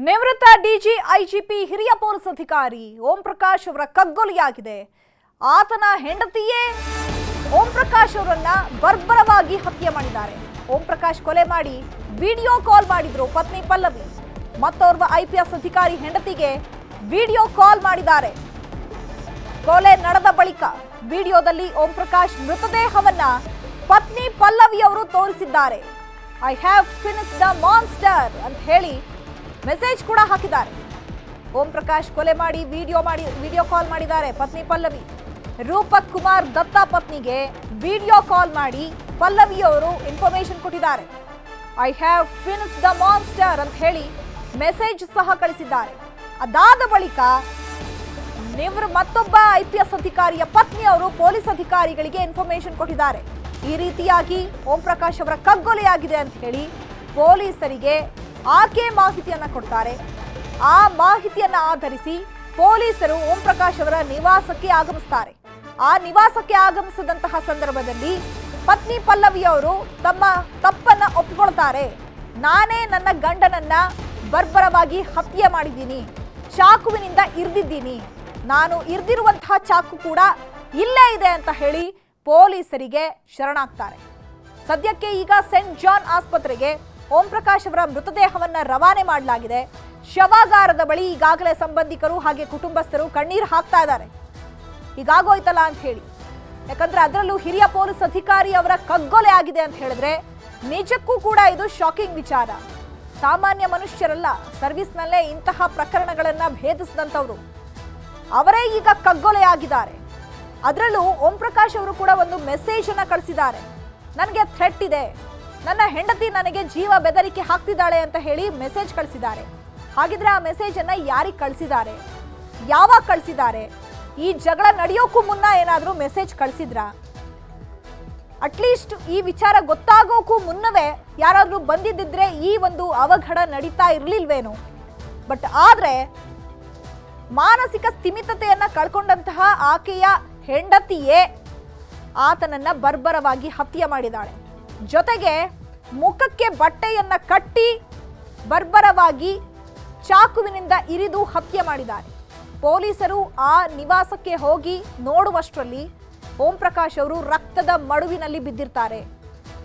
ನಿವೃತ್ತ DG IGP ಹಿರಿಯ police ಅಧಿಕಾರಿ ಓಂ ಪ್ರಕಾಶ್ ಅವರ ಕಗ್ಗೊಲೆಯಾಗಿದೆ. ಆತನ ಹೆಂಡತಿಯೇ ಓಂ ಪ್ರಕಾಶ್ ಅವರನ್ನ ಬರ್ಬರವಾಗಿ ಹತ್ಯೆ ಮಾಡಿದ್ದಾರೆ. ಓಂ ಪ್ರಕಾಶ್ ಕೊಲೆ ಮಾಡಿ ವಿಡಿಯೋ ಕಾಲ್ ಮಾಡಿದ್ರು ಪತ್ನಿ ಪಲ್ಲವಿ. ಮತ್ತೋರ್ವ ಐಪಿಎಸ್ ಅಧಿಕಾರಿ ಹೆಂಡತಿಗೆ ವಿಡಿಯೋ ಕಾಲ್ ಮಾಡಿದ್ದಾರೆ. ಕೊಲೆ ನಡೆದ ಬಳಿಕ ವಿಡಿಯೋದಲ್ಲಿ ಓಂ ಪ್ರಕಾಶ್ ಮೃತದೇಹವನ್ನ ಪತ್ನಿ ಪಲ್ಲವಿ ಅವರು ತೋರಿಸಿದ್ದಾರೆ. I have finished the monster ಅಂತ ಹೇಳಿ ಮೆಸೇಜ್ ಕೂಡ ಹಾಕಿದ್ದಾರೆ. ಓಂ ಪ್ರಕಾಶ್ ಕೊಲೆ ಮಾಡಿ ವಿಡಿಯೋ ಕಾಲ್ ಮಾಡಿದ್ದಾರೆ ಪತ್ನಿ ಪಲ್ಲವಿ. ರೂಪಕ್ ಕುಮಾರ್ ದತ್ತಾ ಪತ್ನಿಗೆ ವಿಡಿಯೋ ಕಾಲ್ ಮಾಡಿ ಪಲ್ಲವಿ ಅವರು ಇನ್ಫಾರ್ಮೇಶನ್ ಕೊಟ್ಟಿದ್ದಾರೆ. I have finished the monster ಅಂತ ಹೇಳಿ ಮೆಸೇಜ್ ಸಹ ಕಳಿಸಿದ್ದಾರೆ. ಅದಾದ ಬಳಿಕ ಮತ್ತೊಬ್ಬ ಐಪಿಎಸ್ ಅಧಿಕಾರಿಯ ಪತ್ನಿ ಅವರು ಪೊಲೀಸ್ ಅಧಿಕಾರಿಗಳಿಗೆ ಇನ್ಫಾರ್ಮೇಶನ್ ಕೊಟ್ಟಿದ್ದಾರೆ. ಈ ರೀತಿಯಾಗಿ ಓಂ ಪ್ರಕಾಶ್ ಅವರ ಕಗ್ಗೊಲೆಯಾಗಿದೆ ಅಂತ ಹೇಳಿ ಪೊಲೀಸರಿಗೆ ಆಕೆ ಮಾಹಿತಿಯನ್ನ ಕೊಡ್ತಾರೆ. ಆ ಮಾಹಿತಿಯನ್ನ ಆಧರಿಸಿ ಪೊಲೀಸರು ಓಂ ಪ್ರಕಾಶ್ ಅವರ ನಿವಾಸಕ್ಕೆ ಆಗಮಿಸ್ತಾರೆ. ಆ ನಿವಾಸಕ್ಕೆ ಆಗಮಿಸಿದಂತಹ ಸಂದರ್ಭದಲ್ಲಿ ಪತ್ನಿ ಪಲ್ಲವಿ ಅವರು ತಮ್ಮ ತಪ್ಪನ್ನ ಒಪ್ಪಿಕೊಳ್ತಾರೆ. ನಾನೇ ನನ್ನ ಗಂಡನನ್ನ ಬರ್ಬರವಾಗಿ ಹತ್ಯೆ ಮಾಡಿದ್ದೀನಿ, ಚಾಕುವಿನಿಂದ ಇರಿದಿದ್ದೀನಿ, ನಾನು ಇರಿದಿರುವಂತಹ ಚಾಕು ಕೂಡ ಇಲ್ಲೇ ಇದೆ ಅಂತ ಹೇಳಿ ಪೊಲೀಸರಿಗೆ ಶರಣಾಗ್ತಾರೆ. ಸದ್ಯಕ್ಕೆ ಈಗ ಸೆಂಟ್ ಜಾನ್ ಆಸ್ಪತ್ರೆಗೆ ಓಂ ಪ್ರಕಾಶ್ ಅವರ ಮೃತದೇಹವನ್ನ ರವಾನೆ ಮಾಡಲಾಗಿದೆ. ಶವಾಗಾರದ ಬಳಿ ಈಗಾಗಲೇ ಸಂಬಂಧಿಕರು ಹಾಗೆ ಕುಟುಂಬಸ್ಥರು ಕಣ್ಣೀರು ಹಾಕ್ತಾ ಇದ್ದಾರೆ, ಹೀಗಾಗೋಯ್ತಲ್ಲ ಅಂತ ಹೇಳಿ. ಯಾಕಂದ್ರೆ ಅದರಲ್ಲೂ ಹಿರಿಯ ಪೊಲೀಸ್ ಅಧಿಕಾರಿ ಅವರ ಕಗ್ಗೊಲೆ ಆಗಿದೆ ಅಂತ ಹೇಳಿದ್ರೆ ನಿಜಕ್ಕೂ ಕೂಡ ಇದು ಶಾಕಿಂಗ್ ವಿಚಾರ. ಸಾಮಾನ್ಯ ಮನುಷ್ಯರಲ್ಲ, ಸರ್ವಿಸ್ನಲ್ಲೇ ಇಂತಹ ಪ್ರಕರಣಗಳನ್ನ ಭೇದಿಸಿದಂಥವ್ರು ಅವರೇ ಈಗ ಕಗ್ಗೊಲೆ ಆಗಿದ್ದಾರೆ. ಅದರಲ್ಲೂ ಓಂ ಪ್ರಕಾಶ್ ಅವರು ಕೂಡ ಒಂದು ಮೆಸೇಜ್ ಅನ್ನ ಕಳಿಸಿದ್ದಾರೆ. ನನಗೆ ಥ್ರೆಟ್ ಇದೆ, ನನ್ನ ಹೆಂಡತಿ ನನಗೆ ಜೀವ ಬೆದರಿಕೆ ಹಾಕ್ತಿದ್ದಾಳೆ ಅಂತ ಹೇಳಿ ಮೆಸೇಜ್ ಕಳಿಸಿದ್ದಾರೆ. ಹಾಗಿದ್ರೆ ಆ ಮೆಸೇಜ್ ಅನ್ನ ಯಾರಿಗೆ ಕಳಿಸಿದ್ದಾರೆ, ಯಾವಾಗ ಕಳಿಸಿದ್ದಾರೆ? ಈ ಜಗಳ ನಡೆಯೋಕ್ಕೂ ಮುನ್ನ ಏನಾದರೂ ಮೆಸೇಜ್ ಕಳಿಸಿದ್ರಾ? ಅಟ್ಲೀಸ್ಟ್ ಈ ವಿಚಾರ ಗೊತ್ತಾಗೋಕ್ಕೂ ಮುನ್ನವೇ ಯಾರಾದ್ರೂ ಬಂದಿದ್ದಿದ್ರೆ ಈ ಒಂದು ಅವಘಡ ನಡೀತಾ ಇರಲಿಲ್ವೇನೋ. ಬಟ್ ಆದ್ರೆ ಮಾನಸಿಕ ಸ್ಥಿಮಿತತೆಯನ್ನ ಕಳ್ಕೊಂಡಂತಹ ಆಕೆಯ ಹೆಂಡತಿಯೇ ಆತನನ್ನ ಬರ್ಬರವಾಗಿ ಹತ್ಯೆ ಮಾಡಿದ್ದಾಳೆ. ಜೊತೆಗೆ ಮುಖಕ್ಕೆ ಬಟ್ಟೆಯನ್ನ ಕಟ್ಟಿ ಬರ್ಬರವಾಗಿ ಚಾಕುವಿನಿಂದ ಇರಿದು ಹತ್ಯೆ ಮಾಡಿದ್ದಾರೆ. ಪೊಲೀಸರು ಆ ನಿವಾಸಕ್ಕೆ ಹೋಗಿ ನೋಡುವಷ್ಟರಲ್ಲಿ ಓಂ ಪ್ರಕಾಶ್ ಅವರು ರಕ್ತದ ಮಡುವಿನಲ್ಲಿ ಬಿದ್ದಿರ್ತಾರೆ.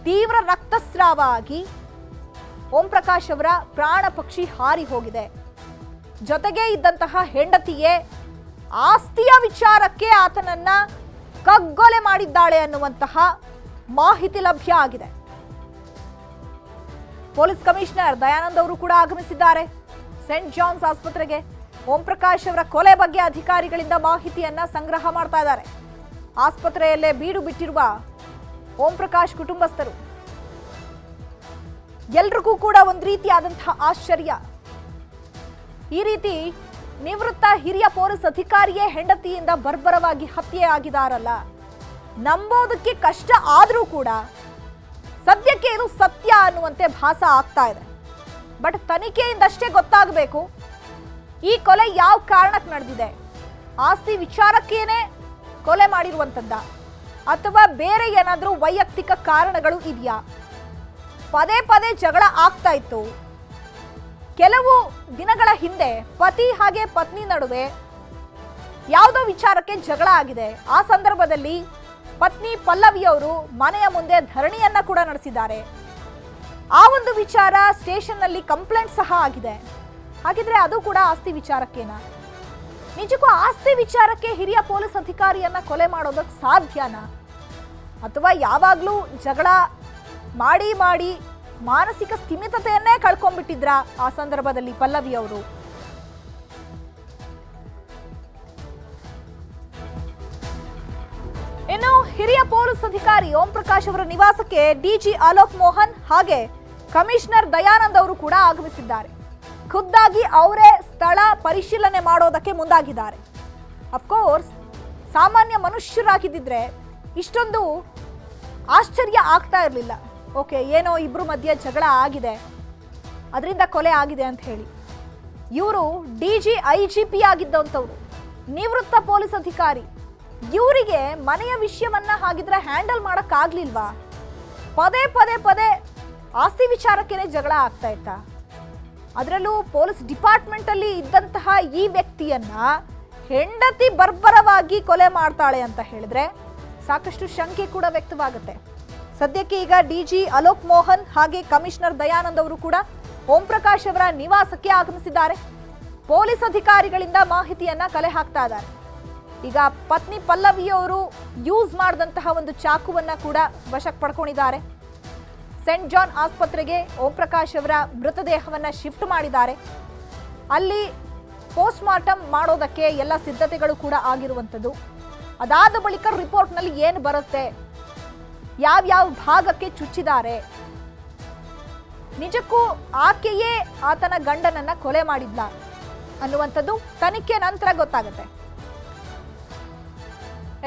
ತೀವ್ರ ರಕ್ತಸ್ರಾವ ಆಗಿ ಓಂ ಪ್ರಕಾಶ್ ಅವರ ಪ್ರಾಣ ಪಕ್ಷಿ ಹಾರಿ ಹೋಗಿದೆ. ಜೊತೆಗೆ ಇದ್ದಂತಹ ಹೆಂಡತಿಯೇ ಆಸ್ತಿಯ ವಿಚಾರಕ್ಕೆ ಆತನನ್ನ ಕಗ್ಗೊಲೆ ಮಾಡಿದ್ದಾಳೆ ಅನ್ನುವಂತಹ ಮಾಹಿತಿ ಲಭ್ಯ ಆಗಿದೆ. ಪೊಲೀಸ್ ಕಮಿಷನರ್ ದಯಾನಂದ್ ಅವರು ಕೂಡ ಆಗಮಿಸಿದ್ದಾರೆ ಸೆಂಟ್ ಜಾನ್ಸ್ ಆಸ್ಪತ್ರೆಗೆ. ಓಂ ಪ್ರಕಾಶ್ ಅವರ ಕೊಲೆ ಬಗ್ಗೆ ಅಧಿಕಾರಿಗಳಿಂದ ಮಾಹಿತಿಯನ್ನ ಸಂಗ್ರಹ ಮಾಡ್ತಾ ಇದ್ದಾರೆ. ಆಸ್ಪತ್ರೆಯಲ್ಲೇ ಬೀಡು ಬಿಟ್ಟಿರುವ ಓಂ ಪ್ರಕಾಶ್ ಕುಟುಂಬಸ್ಥರು ಎಲ್ರಿಗೂ ಕೂಡ ಒಂದು ರೀತಿಯಾದಂತಹ ಆಶ್ಚರ್ಯ. ಈ ರೀತಿ ನಿವೃತ್ತ ಹಿರಿಯ ಪೊಲೀಸ್ ಅಧಿಕಾರಿಯೇ ಹೆಂಡತಿಯಿಂದ ಬರ್ಬರವಾಗಿ ಹತ್ಯೆ ಆಗಿದಾರಲ್ಲ, ನಂಬೋದಕ್ಕೆ ಕಷ್ಟ ಆದರೂ ಕೂಡ ಸದ್ಯಕ್ಕೆ ಇದು ಸತ್ಯ ಅನ್ನುವಂತೆ ಭಾಸ ಆಗ್ತಾ ಇದೆ. ಬಟ್ ತನಿಖೆಯಿಂದಷ್ಟೇ ಗೊತ್ತಾಗಬೇಕು ಈ ಕೊಲೆ ಯಾವ ಕಾರಣಕ್ಕೆ ನಡೆದಿದೆ. ಆಸ್ತಿ ವಿಚಾರಕ್ಕೇನೆ ಕೊಲೆ ಮಾಡಿರುವಂಥದ್ದ ಅಥವಾ ಬೇರೆ ಏನಾದರೂ ವೈಯಕ್ತಿಕ ಕಾರಣಗಳು ಇದೆಯಾ? ಪದೇ ಪದೇ ಜಗಳ ಆಗ್ತಾ ಇತ್ತು. ಕೆಲವು ದಿನಗಳ ಹಿಂದೆ ಪತಿ ಹಾಗೆ ಪತ್ನಿ ನಡುವೆ ಯಾವುದೋ ವಿಚಾರಕ್ಕೆ ಜಗಳ ಆಗಿದೆ. ಆ ಸಂದರ್ಭದಲ್ಲಿ ಪತ್ನಿ ಪಲ್ಲವಿ ಅವರು ಮನೆಯ ಮುಂದೆ ಧರಣಿಯನ್ನ ಕೂಡ ನಡೆಸಿದ್ದಾರೆ. ಆ ಒಂದು ವಿಚಾರ ಸ್ಟೇಷನ್ನಲ್ಲಿ ಕಂಪ್ಲೇಂಟ್ ಸಹ ಆಗಿದೆ. ಹಾಗಿದ್ರೆ ಅದು ಕೂಡ ಆಸ್ತಿ ವಿಚಾರಕ್ಕೇನಾ? ನಿಜಕ್ಕೂ ಆಸ್ತಿ ವಿಚಾರಕ್ಕೆ ಹಿರಿಯ ಪೊಲೀಸ್ ಅಧಿಕಾರಿಯನ್ನ ಕೊಲೆ ಮಾಡೋದಕ್ಕೆ ಸಾಧ್ಯನಾ? ಅಥವಾ ಯಾವಾಗಲೂ ಜಗಳ ಮಾಡಿ ಮಾಡಿ ಮಾನಸಿಕ ಸ್ಥಿಮಿತತೆಯನ್ನೇ ಕಳ್ಕೊಂಡ್ಬಿಟ್ಟಿದ್ರ ಆ ಸಂದರ್ಭದಲ್ಲಿ ಪಲ್ಲವಿ ಅವರು? ಇನ್ನು ಹಿರಿಯ ಪೊಲೀಸ್ ಅಧಿಕಾರಿ ಓಂ ಪ್ರಕಾಶ್ ಅವರ ನಿವಾಸಕ್ಕೆ ಡಿಜಿ ಅಲೋಕ್ ಮೋಹನ್ ಹಾಗೆ ಕಮಿಷನರ್ ದಯಾನಂದ್ ಅವರು ಕೂಡ ಆಗಮಿಸಿದ್ದಾರೆ. ಖುದ್ದಾಗಿ ಅವರೇ ಸ್ಥಳ ಪರಿಶೀಲನೆ ಮಾಡೋದಕ್ಕೆ ಮುಂದಾಗಿದ್ದಾರೆ. ಅಫ್ಕೋರ್ಸ್ ಸಾಮಾನ್ಯ ಮನುಷ್ಯರಾಗಿದ್ದಿದ್ರೆ ಇಷ್ಟೊಂದು ಆಶ್ಚರ್ಯ ಆಗ್ತಾ ಇರಲಿಲ್ಲ. ಓಕೆ, ಏನೋ ಇಬ್ರು ಮಧ್ಯೆ ಜಗಳ ಆಗಿದೆ, ಅದರಿಂದ ಕೊಲೆ ಆಗಿದೆ ಅಂತ ಹೇಳಿ. ಇವರು ಡಿಜಿ ಐಜಿಪಿ ಆಗಿದ್ದಂಥವ್ರು, ನಿವೃತ್ತ ಪೊಲೀಸ್ ಅಧಿಕಾರಿ. ಇವರಿಗೆ ಮನೆಯ ವಿಷಯವನ್ನ ಹಾಗಿದ್ರೆ ಹ್ಯಾಂಡಲ್ ಮಾಡೋಕ್ಕಾಗ್ಲಿಲ್ವಾ? ಪದೇ ಪದೇ ಪದೇ ಆಸ್ತಿ ವಿಚಾರಕ್ಕೇನೆ ಜಗಳ ಆಗ್ತಾ ಇತ್ತಾ? ಅದರಲ್ಲೂ ಪೊಲೀಸ್ ಡಿಪಾರ್ಟ್ಮೆಂಟ್ ಅಲ್ಲಿ ಇದ್ದಂತಹ ಈ ವ್ಯಕ್ತಿಯನ್ನ ಹೆಂಡತಿ ಬರ್ಬರವಾಗಿ ಕೊಲೆ ಮಾಡ್ತಾಳೆ ಅಂತ ಹೇಳಿದ್ರೆ ಸಾಕಷ್ಟು ಶಂಕೆ ಕೂಡ ವ್ಯಕ್ತವಾಗುತ್ತೆ. ಸದ್ಯಕ್ಕೆ ಈಗ ಡಿಜಿ ಅಲೋಕ್ ಮೋಹನ್ ಹಾಗೆ ಕಮಿಷನರ್ ದಯಾನಂದ್ ಅವರು ಕೂಡ ಓಂ ಪ್ರಕಾಶ್ ಅವರ ನಿವಾಸಕ್ಕೆ ಆಗಮಿಸಿದ್ದಾರೆ. ಪೊಲೀಸ್ ಅಧಿಕಾರಿಗಳಿಂದ ಮಾಹಿತಿಯನ್ನ ಕಲೆ ಹಾಕ್ತಾ ಇದ್ದಾರೆ. ಈಗ ಪತ್ನಿ ಪಲ್ಲವಿ ಅವರು ಯೂಸ್ ಮಾಡಿದಂತಹ ಒಂದು ಚಾಕುವನ್ನ ಕೂಡ ವಶಕ್ಕೆ ಪಡ್ಕೊಂಡಿದ್ದಾರೆ. ಸೆಂಟ್ ಜಾನ್ ಆಸ್ಪತ್ರೆಗೆ ಓಂ ಪ್ರಕಾಶ್ ಅವರ ಮೃತದೇಹವನ್ನ ಶಿಫ್ಟ್ ಮಾಡಿದ್ದಾರೆ. ಅಲ್ಲಿ ಪೋಸ್ಟ್ ಮಾರ್ಟಮ್ ಮಾಡೋದಕ್ಕೆ ಎಲ್ಲ ಸಿದ್ಧತೆಗಳು ಕೂಡ ಆಗಿರುವಂಥದ್ದು. ಅದಾದ ಬಳಿಕ ರಿಪೋರ್ಟ್ನಲ್ಲಿ ಏನು ಬರುತ್ತೆ, ಯಾವ್ಯಾವ ಭಾಗಕ್ಕೆ ಚುಚ್ಚಿದ್ದಾರೆ, ನಿಜಕ್ಕೂ ಆಕೆಯೇ ಆತನ ಗಂಡನನ್ನ ಕೊಲೆ ಮಾಡಿದ್ಲ ಅನ್ನುವಂಥದ್ದು ತನಿಖೆ ನಂತರ ಗೊತ್ತಾಗುತ್ತೆ.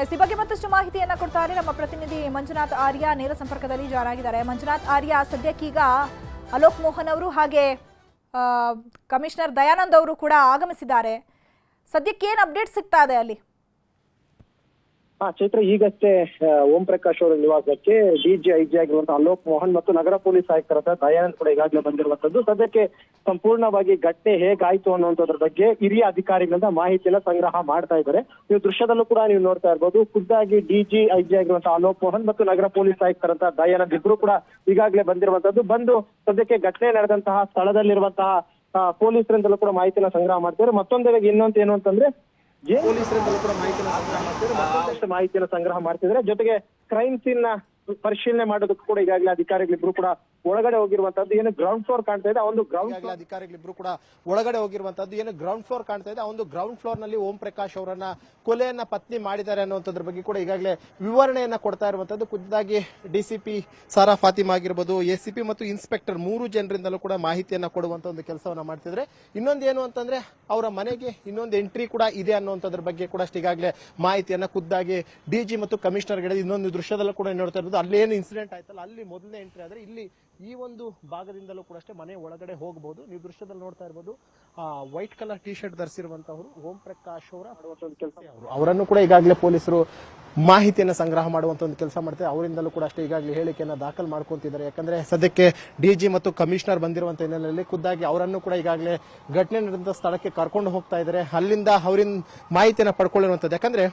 ಈ ಬಗ್ಗೆ ಮತ್ತಷ್ಟು ಮಾಹಿತಿಯನ್ನ ಕೊಡ್ತಾರೆ ನಮ್ಮ ಪ್ರತಿನಿಧಿ ಮಂಜುನಾಥ್ ಆರ್ಯ ನೇರ ಸಂಪರ್ಕದಲ್ಲಿ ಜಾಯ್ನ್ ಆಗಿದ್ದಾರೆ. ಮಂಜುನಾಥ್ ಆರ್ಯ, ಸದ್ಯಕ್ಕೀಗ ಅಲೋಕ್ ಮೋಹನ್ ಅವರು ಹಾಗೆ ಕಮಿಷನರ್ ದಯಾನಂದ್ ಅವರು ಕೂಡ ಆಗಮಿಸಿದ್ದಾರೆ. ಸದ್ಯಕ್ಕೆ ಏನು ಅಪ್ಡೇಟ್ ಸಿಗ್ತಾ ಇದೆ ಅಲ್ಲಿ? ಚೈತ್ರ, ಈಗಷ್ಟೇ ಓಂ ಪ್ರಕಾಶ್ ಅವರ ನಿವಾಸಕ್ಕೆ ಡಿಜಿಐಜಿ ಆಗಿರುವಂತಹ ಅಲೋಕ್ ಮೋಹನ್ ಮತ್ತು ನಗರ ಪೊಲೀಸ್ ಆಯುಕ್ತರಾದ ದಯಾನಂದ್ ಕೂಡ ಈಗಾಗಲೇ ಬಂದಿರುವಂತದ್ದು. ಸದ್ಯಕ್ಕೆ ಸಂಪೂರ್ಣವಾಗಿ ಘಟನೆ ಹೇಗಾಯ್ತು ಅನ್ನುವಂಥದ್ರ ಬಗ್ಗೆ ಹಿರಿಯ ಅಧಿಕಾರಿಗಳಿಂದ ಮಾಹಿತಿಯನ್ನ ಸಂಗ್ರಹ ಮಾಡ್ತಾ ಇದ್ದಾರೆ. ನೀವು ದೃಶ್ಯದಲ್ಲೂ ಕೂಡ ನೀವು ನೋಡ್ತಾ ಇರ್ಬೋದು, ಖುದ್ದಾಗಿ ಡಿಜಿಐಜಿ ಆಗಿರುವಂತಹ ಅಲೋಕ್ ಮೋಹನ್ ಮತ್ತು ನಗರ ಪೊಲೀಸ್ ಆಯುಕ್ತರಂತಹ ದಯಾನಂದ್ ಇಬ್ರು ಕೂಡ ಈಗಾಗಲೇ ಬಂದಿರುವಂತದ್ದು. ಬಂದು ಸದ್ಯಕ್ಕೆ ಘಟನೆ ನಡೆದಂತಹ ಸ್ಥಳದಲ್ಲಿರುವಂತಹ ಪೊಲೀಸರಿಂದಲೂ ಕೂಡ ಮಾಹಿತಿಯನ್ನ ಸಂಗ್ರಹ ಮಾಡ್ತಾರೆ. ಮತ್ತೊಂದು ಇನ್ನೊಂದು ಏನು ಅಂತಂದ್ರೆ ಪೊಲೀಸರಿಂದಲೂ ಕೂಡ ಮಾಹಿತಿಯನ್ನು ಸಂಗ್ರಹ ಮಾಡ್ತಿದ್ದಾರೆ. ಜೊತೆಗೆ ಕ್ರೈಮ್ ಸೀನ್ ನ ಪರಿಶೀಲನೆ ಮಾಡೋದಕ್ಕೂ ಕೂಡ ಈಗಾಗಲೇ ಅಧಿಕಾರಿಗಳಿಬ್ರು ಕೂಡ ಒಳಗಡೆ ಹೋಗಿರುವಂತದ್ದು. ಏನು ಗ್ರೌಂಡ್ ಫ್ಲೋರ್ ಕಾಣ್ತಾ ಇದೆ, ಆ ಒಂದು ಅಧಿಕಾರಿಗಳಿಬ್ರು ಕೂಡ ಒಳಗಡೆ ಹೋಗಿರುವಂತದ್ದು. ಏನು ಗ್ರೌಂಡ್ ಫ್ಲೋರ್ ಕಾಣ್ತಾ ಇದೆ, ಆ ಒಂದು ಗ್ರೌಂಡ್ ಫ್ಲೋರ್ ನಲ್ಲಿ ಓಂ ಪ್ರಕಾಶ್ ಅವರನ್ನ ಕೊಲೆಯನ್ನ ಪತ್ನಿ ಮಾಡಿದ್ದಾರೆ ಅನ್ನುವಂಥದ್ರ ಬಗ್ಗೆ ಕೂಡ ಈಗಾಗಲೇ ವಿವರಣೆಯನ್ನ ಕೊಡ್ತಾ ಇರುವಂತದ್ದು. ಖುದ್ದಾಗಿ ಡಿಸಿಪಿ ಸಾರಾ ಫಾತಿಮಾ ಆಗಿರ್ಬೋದು, ಎಸಿಪಿ ಮತ್ತು ಇನ್ಸ್ಪೆಕ್ಟರ್ 3 ಜನರಿಂದಲೂ ಕೂಡ ಮಾಹಿತಿಯನ್ನ ಕೊಡುವಂತ ಒಂದು ಕೆಲಸವನ್ನ ಮಾಡ್ತಿದ್ರೆ. ಇನ್ನೊಂದೇನು ಅಂತಂದ್ರೆ ಅವರ ಮನೆಗೆ ಇನ್ನೊಂದು ಎಂಟ್ರಿ ಕೂಡ ಇದೆ ಅನ್ನುವಂಥದ್ರ ಬಗ್ಗೆ ಕೂಡ ಅಷ್ಟು ಈಗಾಗಲೇ ಮಾಹಿತಿಯನ್ನ ಖುದ್ದಾಗಿ ಡಿಜಿ ಮತ್ತು ಕಮಿಷನರ್ ಗೆ ಇನ್ನೊಂದು ದೃಶ್ಯದಲ್ಲೂ ಕೂಡ ನೋಡ್ತಾ ಇರೋದು. ಅಲ್ಲಿ ಏನು ಇನ್ಸಿಡೆಂಟ್ ಆಯ್ತಲ್ಲ, ಅಲ್ಲಿ ಮೊದಲನೇ ಎಂಟ್ರಿ ಆದ್ರೆ ಇಲ್ಲಿ ಈ ಒಂದು ಭಾಗದಿಂದಲೂ ಕೂಡ ಅಷ್ಟೇ ಮನೆ ಒಳಗಡೆ ಹೋಗಬಹುದು. ನೀವು ದೃಶ್ಯದಲ್ಲಿ ನೋಡ್ತಾ ಇರಬಹುದು, white colour T shirt ಧರಿಸಿರುವಂತವರು Om Prakash ಅವರ ಕೆಲಸ. ಅವರನ್ನು ಕೂಡ ಈಗಾಗಲೇ ಪೊಲೀಸರು ಮಾಹಿತಿಯನ್ನು ಸಂಗ್ರಹ ಮಾಡುವಂತ ಒಂದು ಕೆಲಸ ಮಾಡ್ತಾರೆ. ಅವರಿಂದಲೂ ಕೂಡ ಅಷ್ಟೇ ಈಗಾಗಲೇ ಹೇಳಿಕೆಯನ್ನ ದಾಖಲು ಮಾಡ್ಕೊಂತಿದ್ದಾರೆ. ಯಾಕಂದ್ರೆ ಸದ್ಯಕ್ಕೆ ಡಿಜಿ ಮತ್ತು ಕಮಿಷನರ್ ಬಂದಿರುವಂತ ಹಿನ್ನೆಲೆಯಲ್ಲಿ ಖುದ್ದಾಗಿ ಅವರನ್ನು ಕೂಡ ಈಗಾಗಲೇ ಘಟನೆ ನಡೆದ ಸ್ಥಳಕ್ಕೆ ಕರ್ಕೊಂಡು ಹೋಗ್ತಾ ಇದ್ದಾರೆ. ಅಲ್ಲಿಂದ ಅವರಿಂದ ಮಾಹಿತಿಯನ್ನ ಪಡ್ಕೊಳ್ಳಿರುವಂತದ್ದು. ಯಾಕಂದ್ರೆ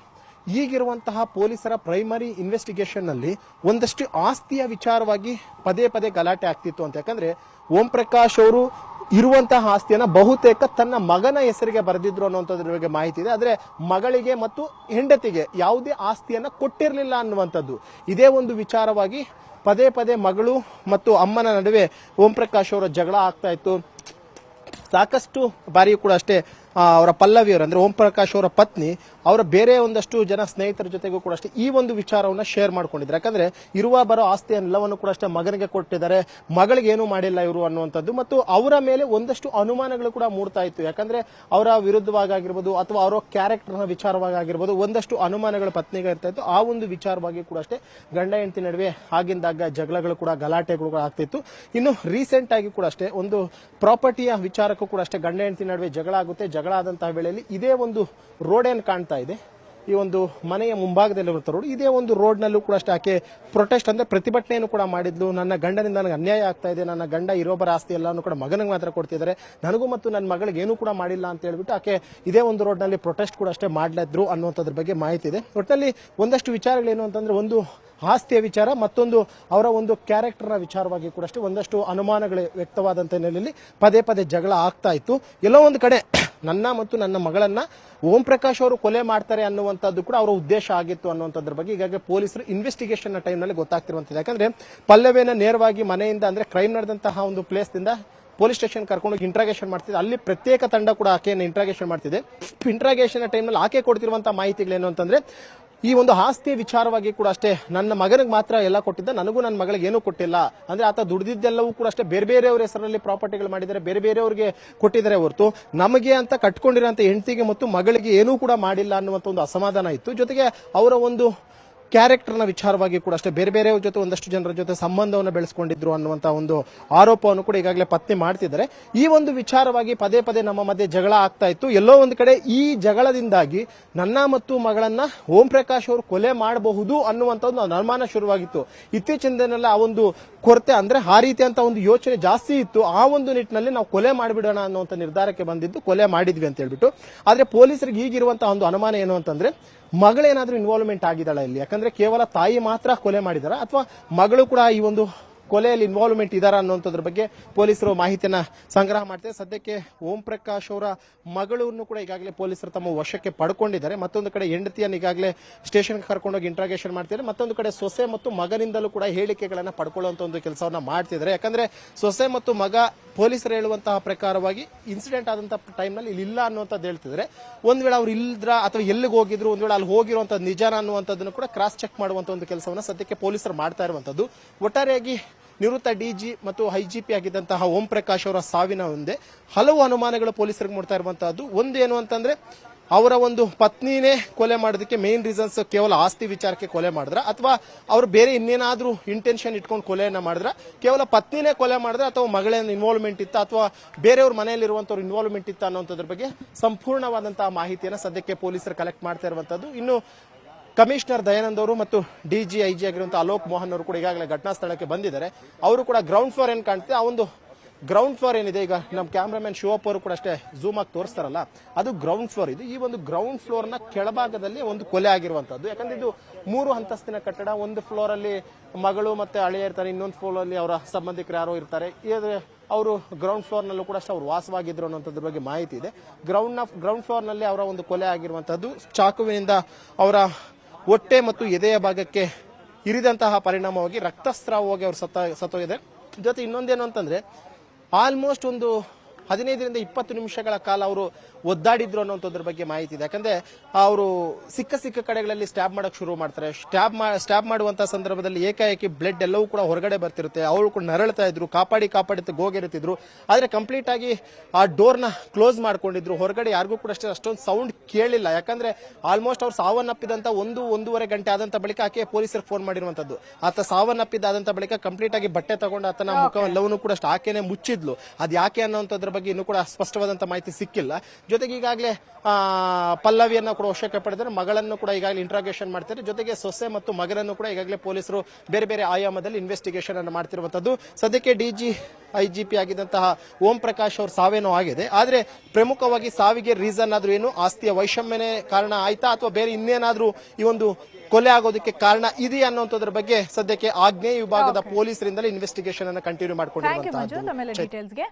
ಈಗಿರುವಂತಹ ಪೊಲೀಸರ ಪ್ರೈಮರಿ ಇನ್ವೆಸ್ಟಿಗೇಷನ್ ನಲ್ಲಿ ಒಂದಷ್ಟು ಆಸ್ತಿಯ ವಿಚಾರವಾಗಿ ಪದೇ ಪದೇ ಗಲಾಟೆ ಆಗ್ತಿತ್ತು ಅಂತ. ಯಾಕಂದ್ರೆ ಓಂ ಪ್ರಕಾಶ್ ಅವರು ಇರುವಂತಹ ಆಸ್ತಿಯನ್ನ ಬಹುತೇಕ ತನ್ನ ಮಗನ ಹೆಸರಿಗೆ ಬರೆದಿದ್ರು ಅನ್ನುವಂಥದ್ರ ಬಗ್ಗೆ ಮಾಹಿತಿ ಇದೆ. ಆದ್ರೆ ಮಗಳಿಗೆ ಮತ್ತು ಹೆಂಡತಿಗೆ ಯಾವುದೇ ಆಸ್ತಿಯನ್ನ ಕೊಟ್ಟಿರಲಿಲ್ಲ ಅನ್ನುವಂಥದ್ದು. ಇದೇ ಒಂದು ವಿಚಾರವಾಗಿ ಪದೇ ಪದೇ ಮಗಳು ಮತ್ತು ಅಮ್ಮನ ನಡುವೆ ಓಂ ಪ್ರಕಾಶ್ ಅವರ ಜಗಳ ಆಗ್ತಾ ಇತ್ತು. ಸಾಕಷ್ಟು ಬಾರಿಯೂ ಕೂಡ ಅಷ್ಟೇ ಅವರ ಪಲ್ಲವಿಯವರು ಅಂದ್ರೆ ಓಂ ಪ್ರಕಾಶ್ ಅವರ ಪತ್ನಿ ಅವರ ಬೇರೆ ಒಂದಷ್ಟು ಜನ ಸ್ನೇಹಿತರ ಜೊತೆಗೂ ಕೂಡ ಅಷ್ಟೇ ಈ ಒಂದು ವಿಚಾರವನ್ನ ಶೇರ್ ಮಾಡ್ಕೊಂಡಿದ್ದಾರೆ. ಯಾಕಂದ್ರೆ ಇರುವ ಬರೋ ಆಸ್ತಿ ಎಲ್ಲವನ್ನು ಕೂಡ ಅಷ್ಟೇ ಮಗನಿಗೆ ಕೊಟ್ಟಿದ್ದಾರೆ, ಮಗಳಿಗೆ ಏನು ಮಾಡಿಲ್ಲ ಇವರು ಅನ್ನುವಂಥದ್ದು. ಮತ್ತು ಅವರ ಮೇಲೆ ಒಂದಷ್ಟು ಅನುಮಾನಗಳು ಕೂಡ ಮೂಡ್ತಾ ಇತ್ತು. ಯಾಕಂದ್ರೆ ಅವರ ವಿರುದ್ಧವಾಗಿರ್ಬೋದು ಅಥವಾ ಅವರ ಕ್ಯಾರೆಕ್ಟರ್ನ ವಿಚಾರವಾಗಿರ್ಬೋದು ಒಂದಷ್ಟು ಅನುಮಾನಗಳ ಪತ್ನಿಗೆ ಇರ್ತಾ ಇತ್ತು. ಆ ಒಂದು ವಿಚಾರವಾಗಿ ಕೂಡ ಅಷ್ಟೇ ಗಂಡ ಹೆಂಡತಿ ನಡುವೆ ಆಗಿಂದಾಗ ಜಗಳಗಳು ಕೂಡ ಗಲಾಟೆಗಳು ಕೂಡ ಆಗ್ತಿತ್ತು. ಇನ್ನು ರೀಸೆಂಟ್ ಆಗಿ ಕೂಡ ಅಷ್ಟೇ ಒಂದು ಪ್ರಾಪರ್ಟಿಯ ವಿಚಾರಕ್ಕೂ ಕೂಡ ಅಷ್ಟೇ ಗಂಡ ಹೆಂಡತಿ ನಡುವೆ ಜಗಳ ಆಗುತ್ತೆ. ಜಗಳ ಆದಂತಹ ವೇಳೆಯಲ್ಲಿ ಇದೇ ಒಂದು ರೋಡ್ ಏನ್ ಕಾಣ್ತಾ ಇದೆ, ಈ ಒಂದು ಮನೆಯ ಮುಂಭಾಗದಲ್ಲಿರುವಂತಹ ರೋಡ್, ಇದೇ ಒಂದು ರೋಡ್ ನಲ್ಲೂ ಕೂಡ ಅಷ್ಟೇ ಆಕೆ ಪ್ರೊಟೆಸ್ಟ್ ಅಂದ್ರೆ ಪ್ರತಿಭಟನೆಯನ್ನು ಕೂಡ ಮಾಡಿದ್ಲು. ನನ್ನ ಗಂಡನಿಂದ ನನಗೆ ಅನ್ಯಾಯ ಆಗ್ತಾ ಇದೆ, ನನ್ನ ಗಂಡ ಇರೋಬರ ಆಸ್ತಿ ಎಲ್ಲಾನು ಕೂಡ ಮಗನಿಗೆ ಮಾತ್ರ ಕೊಡ್ತಿದ್ದಾರೆ, ನನಗೂ ಮತ್ತು ನನ್ನ ಮಗಳಿಗೆ ಏನೂ ಕೂಡ ಮಾಡಿಲ್ಲ ಅಂತ ಹೇಳ್ಬಿಟ್ಟು ಆಕೆ ಇದೇ ಒಂದು ರೋಡ್ ನಲ್ಲಿ ಪ್ರೊಟೆಸ್ಟ್ ಕೂಡ ಅಷ್ಟೇ ಮಾಡ್ಲಿದ್ರು ಅನ್ನುವಂಥದ್ರ ಬಗ್ಗೆ ಮಾಹಿತಿ ಇದೆ. ಒಟ್ಟಿನಲ್ಲಿ ಒಂದಷ್ಟು ವಿಚಾರಗಳೇನು ಅಂತಂದ್ರೆ ಒಂದು ಆಸ್ತಿಯ ವಿಚಾರ, ಮತ್ತೊಂದು ಅವರ ಒಂದು ಕ್ಯಾರೆಕ್ಟರ್ನ ವಿಚಾರವಾಗಿ ಕೂಡ ಅಷ್ಟೇ ಒಂದಷ್ಟು ಅನುಮಾನಗಳು ವ್ಯಕ್ತವಾದಂತ ಹಿನ್ನೆಲೆಯಲ್ಲಿ ಪದೇ ಪದೇ ಜಗಳ ಆಗ್ತಾ ಇತ್ತು. ಎಲ್ಲೋ ಒಂದು ಕಡೆ ನನ್ನ ಮತ್ತು ನನ್ನ ಮಗಳನ್ನ ಓಂ ಪ್ರಕಾಶ್ ಅವರು ಕೊಲೆ ಮಾಡ್ತಾರೆ ಅನ್ನುವಂಥದ್ದು ಕೂಡ ಅವರ ಉದ್ದೇಶ ಆಗಿತ್ತು ಅನ್ನುವಂಥದ್ರ ಬಗ್ಗೆ ಈಗಾಗಲೇ ಪೊಲೀಸರು ಇನ್ವೆಸ್ಟಿಗೇಷನ್ ಟೈಮ್ ನಲ್ಲಿ ಗೊತ್ತಾಗ್ತಿರುವಂತದ್ದು. ಯಾಕಂದ್ರೆ ಪಲ್ಲವಿಯನ್ನ ನೇರವಾಗಿ ಮನೆಯಿಂದ ಅಂದ್ರೆ ಕ್ರೈಮ್ ನಡೆದಂತಹ ಒಂದು ಪ್ಲೇಸ್ ದಿಂದ ಪೊಲೀಸ್ ಸ್ಟೇಷನ್ ಕರ್ಕೊಂಡು ಇಂಟ್ರಾಗೇಷನ್ ಮಾಡ್ತಿದೆ. ಅಲ್ಲಿ ಪ್ರತ್ಯೇಕ ತಂಡ ಕೂಡ ಆಕೆಯನ್ನು ಇಂಟ್ರಾಗೇಷನ್ ಮಾಡ್ತಿದೆ. ಇಂಟ್ರಾಗೇಷನ್ ಟೈಮ್ ನಲ್ಲಿ ಆಕೆ ಕೊಡ್ತಿರುವಂತಹ ಮಾಹಿತಿಗಳೇನು ಅಂತಂದ್ರೆ ಈ ಒಂದು ಆಸ್ತಿಯ ವಿಚಾರವಾಗಿ ಕೂಡ ಅಷ್ಟೇ ನನ್ನ ಮಗನಿಗೆ ಮಾತ್ರ ಎಲ್ಲ ಕೊಟ್ಟಿದ್ದ, ನನಗೂ ನನ್ನ ಮಗಳಿಗೆ ಏನೂ ಕೊಟ್ಟಿಲ್ಲ. ಅಂದ್ರೆ ಆತ ದುಡಿದಿದ್ದೆಲ್ಲವೂ ಕೂಡ ಅಷ್ಟೇ ಬೇರೆ ಬೇರೆಯವ್ರ ಹೆಸರಲ್ಲಿ ಪ್ರಾಪರ್ಟಿಗಳು ಮಾಡಿದ್ದಾರೆ, ಬೇರೆ ಬೇರೆಯವರಿಗೆ ಕೊಟ್ಟಿದ್ದಾರೆ ಹೊರತು ನಮಗೆ ಅಂತ ಕಟ್ಕೊಂಡಿರೋಂಥ ಹೆಂಡತಿಗೆ ಮತ್ತು ಮಗಳಿಗೆ ಏನೂ ಕೂಡ ಮಾಡಿಲ್ಲ ಅನ್ನುವಂಥ ಒಂದು ಅಸಮಾಧಾನ ಇತ್ತು. ಜೊತೆಗೆ ಅವರ ಒಂದು ಕ್ಯಾರೆಕ್ಟರ್ನ ವಿಚಾರವಾಗಿ ಕೂಡ ಅಷ್ಟೇ ಬೇರೆ ಬೇರೆ ಜೊತೆ ಒಂದಷ್ಟು ಜನರ ಜೊತೆ ಸಂಬಂಧವನ್ನು ಬೆಳೆಸ್ಕೊಂಡಿದ್ರು ಅನ್ನುವಂತ ಒಂದು ಆರೋಪವನ್ನು ಕೂಡ ಈಗಾಗಲೇ ಪತ್ತೆ ಮಾಡ್ತಿದ್ದಾರೆ. ಈ ಒಂದು ವಿಚಾರವಾಗಿ ಪದೇ ಪದೇ ನಮ್ಮ ಮಧ್ಯೆ ಜಗಳ ಆಗ್ತಾ ಇತ್ತು. ಎಲ್ಲೋ ಒಂದು ಕಡೆ ಈ ಜಗಳದಿಂದಾಗಿ ನನ್ನ ಮತ್ತು ಮಗಳನ್ನ ಓಂ ಪ್ರಕಾಶ್ ಅವರು ಕೊಲೆ ಮಾಡಬಹುದು ಅನ್ನುವಂತ ಒಂದು ಅನುಮಾನ ಶುರುವಾಗಿತ್ತು. ಇತ್ತೀಚಿನ ದಿನದಲ್ಲಿ ಆ ಒಂದು ಕೊರತೆ ಅಂದ್ರೆ ಆ ರೀತಿಯಂತ ಒಂದು ಯೋಚನೆ ಜಾಸ್ತಿ ಇತ್ತು. ಆ ಒಂದು ನಿಟ್ಟಿನಲ್ಲಿ ನಾವು ಕೊಲೆ ಮಾಡಿಬಿಡೋಣ ಅನ್ನುವಂತ ನಿರ್ಧಾರಕ್ಕೆ ಬಂದಿದ್ದು, ಕೊಲೆ ಮಾಡಿದ್ವಿ ಅಂತ ಹೇಳ್ಬಿಟ್ಟು. ಆದ್ರೆ ಪೊಲೀಸರಿಗೆ ಈಗಿರುವಂತಹ ಒಂದು ಅನುಮಾನ ಏನು ಅಂತಂದ್ರೆ ಮಗಳೇನಾದ್ರೂ ಇನ್ವಾಲ್ವ್ಮೆಂಟ್ ಆಗಿದ್ದಾಳ ಇಲ್ಲಿ, ಯಾಕಂದ್ರೆ ಕೇವಲ ತಾಯಿ ಮಾತ್ರ ಕೊಲೆ ಮಾಡಿದಾರ ಅಥವಾ ಮಗಳು ಕೂಡ ಈ ಒಂದು ಕೊಲೆಯಲ್ಲಿ ಇನ್ವಾಲ್ವ್ಮೆಂಟ್ ಇದಾರ ಅನ್ನುವಂಥದ್ರ ಬಗ್ಗೆ ಪೊಲೀಸರು ಮಾಹಿತಿಯನ್ನ ಸಂಗ್ರಹ ಮಾಡ್ತಾರೆ. ಸದ್ಯಕ್ಕೆ ಓಂ ಪ್ರಕಾಶ್ ಅವರ ಮಗಳನ್ನು ಕೂಡ ಈಗಾಗಲೇ ಪೊಲೀಸರು ತಮ್ಮ ವಶಕ್ಕೆ ಪಡ್ಕೊಂಡಿದ್ದಾರೆ. ಮತ್ತೊಂದು ಕಡೆ ಹೆಂಡತಿಯನ್ನು ಈಗಾಗಲೇ ಸ್ಟೇಷನ್ಗೆ ಕರ್ಕೊಂಡೋಗಿ ಇಂಟ್ರಾಗೇಷನ್ ಮಾಡ್ತಿದ್ದಾರೆ. ಮತ್ತೊಂದು ಕಡೆ ಸೊಸೆ ಮತ್ತು ಮಗನಿಂದಲೂ ಕೂಡ ಹೇಳಿಕೆಗಳನ್ನ ಪಡ್ಕೊಳ್ಳುವಂತ ಒಂದು ಕೆಲಸವನ್ನ ಮಾಡ್ತಿದ್ದಾರೆ. ಯಾಕಂದ್ರೆ ಸೊಸೆ ಮತ್ತು ಮಗ ಪೊಲೀಸರು ಹೇಳುವಂತಹ ಪ್ರಕಾರವಾಗಿ ಇನ್ಸಿಡೆಂಟ್ ಆದಂತಹ ಟೈಮ್ನಲ್ಲಿ ಇಲ್ಲಿ ಇಲ್ಲ ಅನ್ನುವಂಥದ್ದು ಹೇಳ್ತಿದ್ದಾರೆ. ಒಂದ್ ವೇಳೆ ಅವ್ರು ಇಲ್ದ್ರ ಅಥವಾ ಎಲ್ಲಿಗೆ ಹೋಗಿದ್ರು, ಒಂದ್ ವೇಳೆ ಅಲ್ಲಿ ಹೋಗಿರುವಂತದ್ದು ನಿಜಾನ ಅನ್ನುವಂಥದ್ದನ್ನು ಕೂಡ ಕ್ರಾಸ್ ಚೆಕ್ ಮಾಡುವಂತ ಒಂದು ಕೆಲಸವನ್ನ ಸದ್ಯಕ್ಕೆ ಪೊಲೀಸರು ಮಾಡ್ತಾ ಇರುವಂತದ್ದು. ಒಟ್ಟಾರೆಯಾಗಿ ನಿವೃತ್ತ ಡಿಜಿ ಮತ್ತು ಐಜಿಪಿ ಆಗಿದ್ದಂತಹ ಓಂ ಪ್ರಕಾಶ್ ಅವರ ಸಾವಿನ ಮುಂದೆ ಹಲವು ಅನುಮಾನಗಳು ಪೊಲೀಸರಿಗೆ ಮೂಡ್ತಾ ಇರುವಂತಹದ್ದು. ಒಂದು ಏನು ಅಂತಂದ್ರೆ ಅವರ ಒಂದು ಪತ್ನಿನೇ ಕೊಲೆ ಮಾಡೋದಕ್ಕೆ ಮೇನ್ ರೀಸನ್ಸ್ ಕೇವಲ ಆಸ್ತಿ ವಿಚಾರಕ್ಕೆ ಕೊಲೆ ಮಾಡಿದ್ರ ಅಥವಾ ಅವ್ರು ಬೇರೆ ಇನ್ನೇನಾದ್ರೂ ಇಂಟೆನ್ಷನ್ ಇಟ್ಕೊಂಡು ಕೊಲೆಯನ್ನ ಮಾಡಿದ್ರ, ಕೇವಲ ಪತ್ನಿನೇ ಕೊಲೆ ಮಾಡಿದ್ರ ಅಥವಾ ಮಗಳ ಇನ್ವಾಲ್ವ್ಮೆಂಟ್ ಇತ್ತ ಅಥವಾ ಬೇರೆಯವ್ರ ಮನೆಯಲ್ಲಿರುವಂತವ್ರ ಇನ್ವಾಲ್ವ್ಮೆಂಟ್ ಇತ್ತ ಅನ್ನೋದ್ರ ಬಗ್ಗೆ ಸಂಪೂರ್ಣವಾದಂತಹ ಮಾಹಿತಿಯನ್ನು ಸದ್ಯಕ್ಕೆ ಪೊಲೀಸರು ಕಲೆಕ್ಟ್ ಮಾಡ್ತಾ ಇರುವಂತದ್ದು. ಇನ್ನು ಕಮಿಷನರ್ ದಯಾನಂದ್ ಅವರು ಮತ್ತು ಡಿಜಿ ಐಜಿ ಆಗಿರುವಂತಹ ಅಲೋಕ್ ಮೋಹನ್ ಅವರು ಕೂಡ ಈಗಾಗಲೇ ಘಟನಾ ಸ್ಥಳಕ್ಕೆ ಬಂದಿದ್ದಾರೆ. ಅವರು ಕೂಡ ಗ್ರೌಂಡ್ ಫ್ಲೋರ್ ಏನ್ ಕಾಣ್ತಿದೆ, ಆ ಒಂದು ಗ್ರೌಂಡ್ ಫ್ಲೋರ್ ಏನಿದೆ, ಈಗ ನಮ್ಮ ಕ್ಯಾಮ್ರಾಮನ್ ಶಿವಪ್ಪ ಅವರು ಕೂಡ ಅಷ್ಟೇ ಝೂಮ್ ಆಗಿ ತೋರಿಸ್ತಾರಲ್ಲ, ಅದು ಗ್ರೌಂಡ್ ಫ್ಲೋರ್. ಇದು ಈ ಒಂದು ಗ್ರೌಂಡ್ ಫ್ಲೋರ್ ನ ಕೆಳಭಾಗದಲ್ಲಿ ಒಂದು ಕೊಲೆ ಆಗಿರುವಂತದ್ದು. ಯಾಕಂದ್ರೆ ಇದು 3 ಅಂತಸ್ತಿನ ಕಟ್ಟಡ. ಒಂದು ಫ್ಲೋರ್ ಅಲ್ಲಿ ಮಗಳು ಮತ್ತೆ ಅಳಿಯ ಇರ್ತಾರೆ, ಇನ್ನೊಂದು ಫ್ಲೋರ್ ಅಲ್ಲಿ ಅವರ ಸಂಬಂಧಿಕರು ಯಾರೋ ಇರ್ತಾರೆ. ಅವರು ಗ್ರೌಂಡ್ ಫ್ಲೋರ್ ನಲ್ಲೂ ಕೂಡ ಅಷ್ಟೇ ಅವ್ರು ವಾಸವಾಗಿದ್ರು ಅನ್ನೋದ್ರ ಬಗ್ಗೆ ಮಾಹಿತಿ ಇದೆ. ಗ್ರೌಂಡ್ ಫ್ಲೋರ್ ನಲ್ಲಿ ಅವರ ಒಂದು ಕೊಲೆ ಆಗಿರುವಂತದ್ದು. ಚಾಕುವಿನಿಂದ ಅವರ ಹೊಟ್ಟೆ ಮತ್ತು ಎದೆಯ ಭಾಗಕ್ಕೆ ಇರಿದಂತಹ ಪರಿಣಾಮವಾಗಿ ರಕ್ತಸ್ರಾವವಾಗಿ ಅವರು ಸತ್ತೋಗಿದೆ. ಜೊತೆ ಇನ್ನೊಂದೇನು ಅಂತಂದ್ರೆ ಆಲ್ಮೋಸ್ಟ್ ಒಂದು 15ರಿಂದ 20 ನಿಮಿಷಗಳ ಕಾಲ ಅವರು ಒದ್ದಾಡಿದ್ರು ಅನ್ನೋದ್ರ ಬಗ್ಗೆ ಮಾಹಿತಿ ಇದೆ. ಯಾಕಂದ್ರೆ ಅವರು ಸಿಕ್ಕ ಕಡೆಗಳಲ್ಲಿ ಸ್ಟ್ಯಾಬ್ ಮಾಡಕ್ ಶುರು ಮಾಡ್ತಾರೆ. ಸ್ಟ್ಯಾಬ್ ಮಾಡುವಂತಹ ಸಂದರ್ಭದಲ್ಲಿ ಏಕಾಏಕಿ ಬ್ಲಡ್ ಎಲ್ಲವೂ ಕೂಡ ಹೊರಗಡೆ ಬರ್ತಿರುತ್ತೆ. ಅವರು ಕೂಡ ನರಳ್ತಾ ಇದ್ರು, ಕಾಪಾಡಿ ಗೋಗೆರುತ್ತಿದ್ರು. ಆದ್ರೆ ಕಂಪ್ಲೀಟ್ ಆಗಿ ಆ ಡೋರ್ ನ ಕ್ಲೋಸ್ ಮಾಡ್ಕೊಂಡಿದ್ರು. ಹೊರಗಡೆ ಯಾರಿಗೂ ಕೂಡ ಅಷ್ಟೊಂದು ಸೌಂಡ್ ಕೇಳಿಲ್ಲ. ಯಾಕಂದ್ರೆ ಆಲ್ಮೋಸ್ಟ್ ಅವ್ರು ಸಾವನ್ನಪ್ಪಿದಂತ 1-1.5 ಗಂಟೆ ಆದಂತ ಬಳಿಕ ಆಕೆ ಪೊಲೀಸರಿಗೆ ಫೋನ್ ಮಾಡಿರುವಂತದ್ದು. ಆತ ಸಾವನ್ನಪ್ಪಿದಾದಂತ ಬಳಿಕ ಕಂಪ್ಲೀಟ್ ಆಗಿ ಬಟ್ಟೆ ತಗೊಂಡು ಆತನ ಮುಖವೆಲ್ಲವನ್ನೂ ಕೂಡ ಅಷ್ಟು ಆಕೆನೆ ಮುಚ್ಚಿದ್ಲು. ಅದ್ ಯಾಕೆ ಅನ್ನೋಂಥದ್ರ ಬಗ್ಗೆ ಇನ್ನೂ ಕೂಡ ಸ್ಪಷ್ಟವಾದಂತ ಮಾಹಿತಿ ಸಿಕ್ಕಿಲ್ಲ. ಜೊತೆಗೆ ಈಗಾಗಲೇ ಪಲ್ಲವಿಯನ್ನ ಕೂಡ ವಶಕ್ಕೆ ಪಡೆದರೆ, ಮಗಳನ್ನು ಕೂಡ ಈಗಾಗಲೇ ಇಂಟ್ರಾಗೇಷನ್ ಮಾಡ್ತಾರೆ. ಜೊತೆಗೆ ಸೊಸೆ ಮತ್ತು ಮಗನನ್ನು ಕೂಡ ಈಗಾಗಲೇ ಪೊಲೀಸರು ಬೇರೆ ಬೇರೆ ಆಯಾಮದಲ್ಲಿ ಇನ್ವೆಸ್ಟಿಗೇಷನ್ ಅನ್ನು ಮಾಡ್ತಿರುವಂತದ್ದು. ಸದ್ಯಕ್ಕೆ ಡಿಜಿ ಐಜಿಪಿ ಆಗಿದ್ದಂತಹ ಓಂ ಪ್ರಕಾಶ್ ಅವ್ರ ಸಾವೇನೋ ಆಗಿದೆ. ಆದ್ರೆ ಪ್ರಮುಖವಾಗಿ ಸಾವಿಗೆ ರೀಸನ್ ಆದ್ರೂ ಏನು, ಆಸ್ತಿಯ ವೈಷಮ್ಯನೇ ಕಾರಣ ಆಯ್ತಾ ಅಥವಾ ಬೇರೆ ಇನ್ನೇನಾದ್ರೂ ಈ ಒಂದು ಕೊಲೆ ಆಗೋದಕ್ಕೆ ಕಾರಣ ಇದೆಯಾ ಅನ್ನೋದ್ರ ಬಗ್ಗೆ ಸದ್ಯಕ್ಕೆ ಆಗ್ನೇಯ ವಿಭಾಗದ ಪೊಲೀಸರಿಂದಲೇ ಇನ್ವೆಸ್ಟಿಗೇಷನ್ ಅನ್ನು ಕಂಟಿನ್ಯೂ ಮಾಡ್ಕೊಂಡಿರುವಂತದ್ದು.